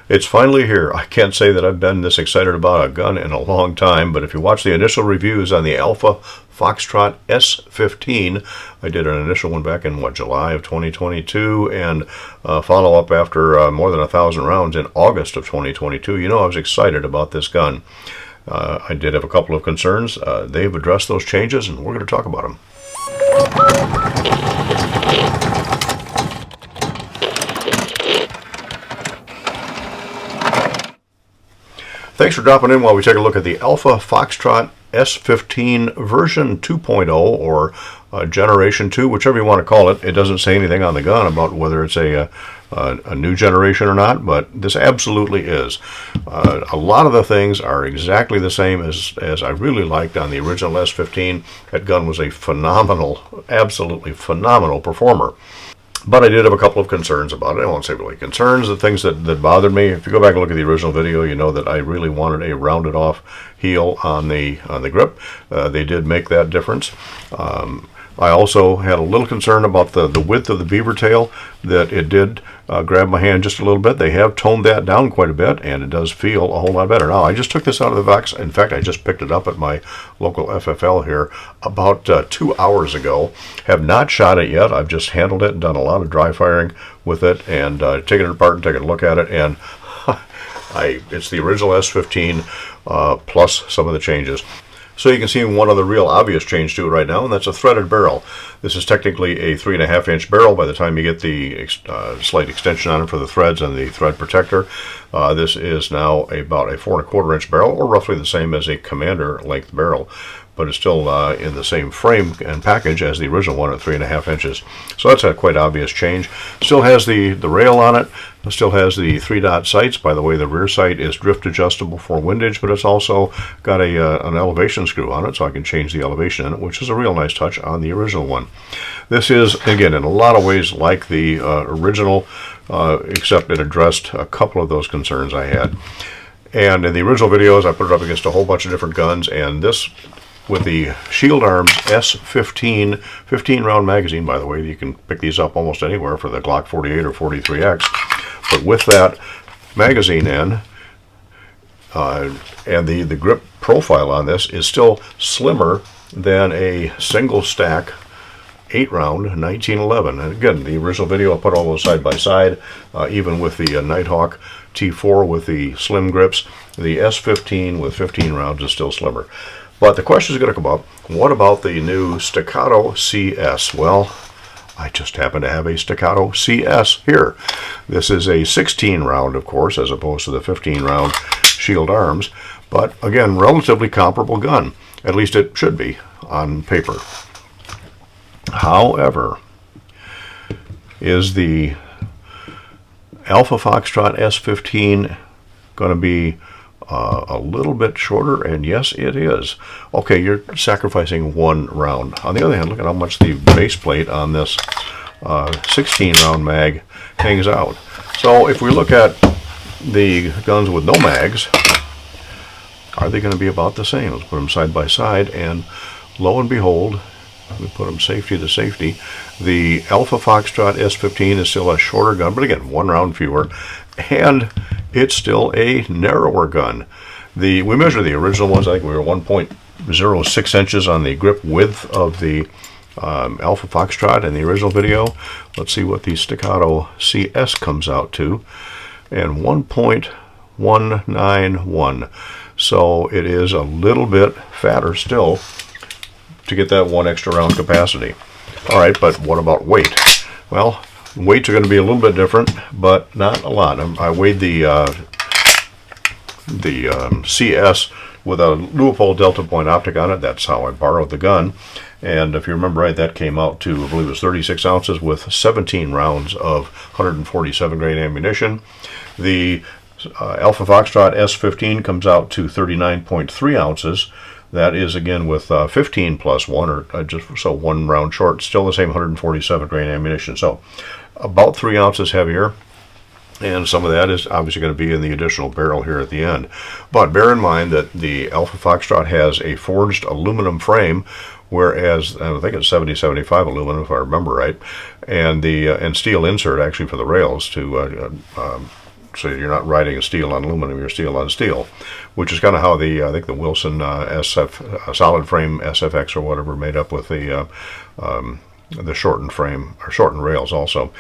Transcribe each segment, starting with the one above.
It's finally here. I can't say that I've been this excited about a gun in a long time, but if you watch the initial reviews on the Alpha Foxtrot S15, I did an initial one back in, July of 2022, and follow-up after more than 1,000 rounds in August of 2022. You know I was excited about this gun. I did have a couple of concerns. They've addressed those changes, and we're going to talk about them. Thanks for dropping in while we take a look at the Alpha Foxtrot S15 version 2.0 or Generation 2, whichever you want to call it. It doesn't say anything on the gun about whether it's a new generation or not, but this absolutely is. A lot of the things are exactly the same as I really liked on the original S15. That gun was a phenomenal, absolutely phenomenal performer. But I did have a couple of concerns about it. I won't say really concerns, the things that bothered me. If you go back and look at the original video, you know that I really wanted a rounded off heel on the grip. They did make that difference. I also had a little concern about the width of the beaver tail, that it did grab my hand just a little bit. They have toned that down quite a bit, and it does feel a whole lot better. Now, I just took this out of the box. In fact, I just picked it up at my local FFL here about 2 hours ago. Have not shot it yet. I've just handled it and done a lot of dry firing with it, and taken it apart and taken a look at it, and it's the original S15 plus some of the changes. So you can see one other real obvious change to it right now, and that's a threaded barrel. This is technically a 3.5-inch barrel by the time you get the slight extension on it for the threads and the thread protector. This is now about a 4.25-inch barrel, or roughly the same as a Commander length barrel, but it's still in the same frame and package as the original one at 3.5 inches. So that's a quite obvious change. Still has the rail on it. It still has the 3-dot sights. By the way, the rear sight is drift adjustable for windage, but it's also got an elevation screw on it, so I can change the elevation in it, which is a real nice touch on the original one. This is, again, in a lot of ways like the original, except it addressed a couple of those concerns I had. And in the original videos, I put it up against a whole bunch of different guns, and this, with the Shield Arms S15 15-round magazine, by the way, you can pick these up almost anywhere for the Glock 48 or 43X. But with that magazine in, and the grip profile on this is still slimmer than a single stack 8-round 1911. And again, the original video, I put all those side by side, even with the Nighthawk T4 with the slim grips. The S15 with 15 rounds is still slimmer. But the question is going to come up, what about the new Staccato CS? Well, I just happen to have a Staccato CS here. This is a 16-round, of course, as opposed to the 15-round Shield Arms. But again, relatively comparable gun. At least it should be on paper. However, is the Alpha Foxtrot S15 going to be a little bit shorter? And yes, it is. Okay, you're sacrificing 1 round. On the other hand, look at how much the base plate on this 16-round mag hangs out. So if we look at the guns with no mags, are they going to be about the same? Let's put them side by side, and lo and behold, we put them safety to safety. The Alpha Foxtrot S15 is still a shorter gun, but again, 1 round fewer, and it's still a narrower gun. We measured the original ones. I think we were 1.06 inches on the grip width of the Alpha Foxtrot in the original video. Let's see what the Staccato CS comes out to, and 1.191. So it is a little bit fatter still to get that 1 extra round capacity. All right, but what about weight? Well, weights are going to be a little bit different, but not a lot. I weighed the CS with a Leupold Delta Point optic on it. That's how I borrowed the gun. And if you remember right, that came out to, I believe it was 36 ounces with 17 rounds of 147 grain ammunition. The Alpha Foxtrot S15 comes out to 39.3 ounces. That is, again, with 15 plus 1, or just so 1 round short, still the same 147 grain ammunition. So about 3 ounces heavier, and some of that is obviously going to be in the additional barrel here at the end. But bear in mind that the Alpha Foxtrot has a forged aluminum frame, whereas I think it's 70-75 aluminum, if I remember right, and the steel insert actually for the rails to so you're not riding steel on aluminum, you're steel on steel, which is kind of how the I think the Wilson SF solid frame SFX or whatever made up with the shortened frame or shortened rails also.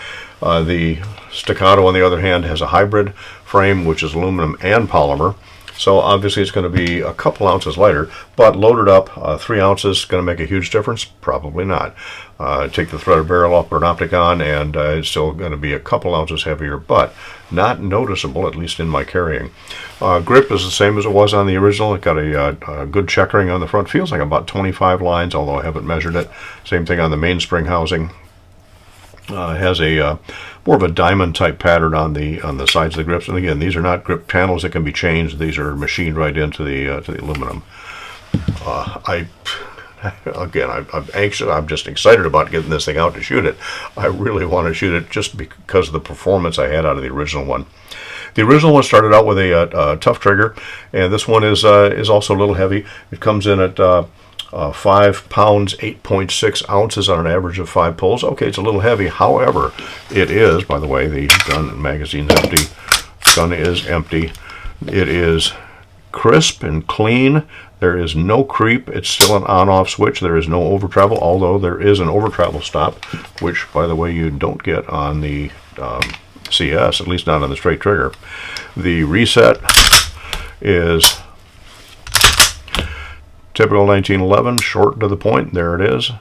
The Staccato, on the other hand, has a hybrid frame, which is aluminum and polymer. So obviously it's going to be a couple ounces lighter, but loaded up 3 ounces, going to make a huge difference? Probably not. Take the threaded barrel off, put an optic on, and it's still going to be a couple ounces heavier, but not noticeable, at least in my carrying. Grip is the same as it was on the original. It got a good checkering on the front. Feels like about 25 lines, although I haven't measured it. Same thing on the mainspring housing. Has a more of a diamond type pattern on the sides of the grips, and again, these are not grip panels that can be changed. These are machined right into the aluminum. I'm anxious. I'm just excited about getting this thing out to shoot it. I really want to shoot it just because of the performance I had out of the original one. The original one started out with a tough trigger, and this one is also a little heavy. It comes in at 5 pounds, 8.6 ounces on an average of 5 pulls. Okay, it's a little heavy. However, it is, by the way, the gun magazine's empty. Gun is empty. It is crisp and clean. There is no creep. It's still an on-off switch. There is no over travel, although there is an over travel stop, which, by the way, you don't get on the CS, at least not on the straight trigger. The reset is typical 1911, short to the point. There it is.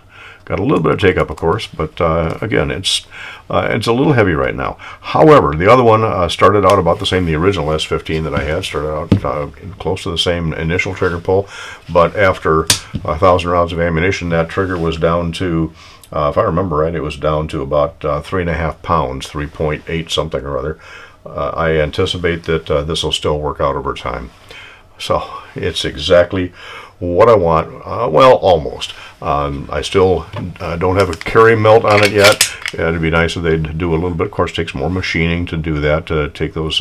Got a little bit of take up, of course, but again, it's a little heavy right now. However, the other one started out about the same. The original S15 that I had started out close to the same initial trigger pull, but after 1,000 rounds of ammunition, that trigger was down to, if I remember right, it was down to about 3.5 pounds, 3.8 something or other. I anticipate that this will still work out over time. So it's exactly what I want. Well, almost. I still don't have a carry melt on it yet. It'd be nice if they'd do a little bit. Of course, it takes more machining to do that, to take those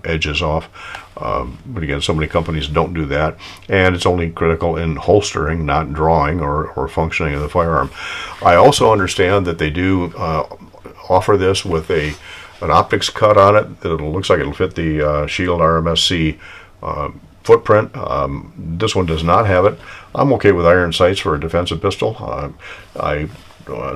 edges off. But again, so many companies don't do that. And it's only critical in holstering, not drawing or functioning of the firearm. I also understand that they do offer this with an optics cut on it. That looks like it'll fit the Shield Arms S15 footprint. This one does not have it. I'm okay with iron sights for a defensive pistol. I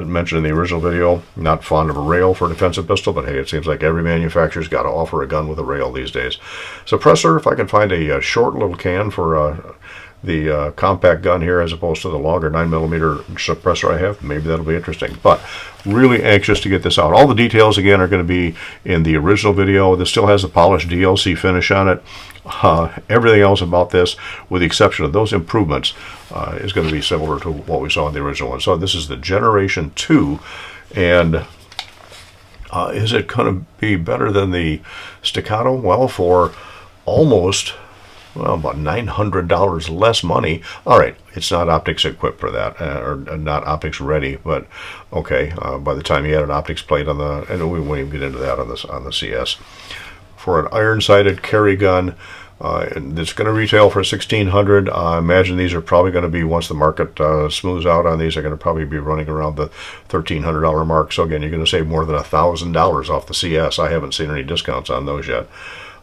mentioned in the original video, not fond of a rail for a defensive pistol, but hey, it seems like every manufacturer's got to offer a gun with a rail these days. Suppressor, if I can find a short little can for the compact gun here as opposed to the longer 9mm suppressor I have, maybe that'll be interesting. But really anxious to get this out. All the details again are going to be in the original video. This still has a polished DLC finish on it. Everything else about this, with the exception of those improvements, is going to be similar to what we saw in the original one. So this is the Generation 2, and is it going to be better than the Staccato? Well, for almost, well, about $900 less money. All right, it's not optics equipped for that, or not optics ready, but okay, by the time you add an optics plate on the, and we won't even get into that on the CS. For an iron-sighted carry gun, it's going to retail for $1,600. I imagine these are probably going to be, once the market smooths out on these, are going to probably be running around the $1,300 mark. So again, you're going to save more than $1,000 off the CS. I haven't seen any discounts on those yet,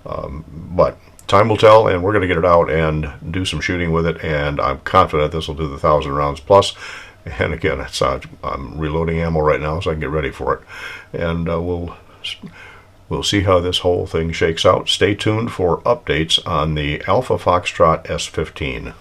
but time will tell, and we're going to get it out and do some shooting with it, and I'm confident this will do the 1,000 rounds plus. And again, it's, I'm reloading ammo right now so I can get ready for it, and we'll see how this whole thing shakes out. Stay tuned for updates on the Alpha Foxtrot S15.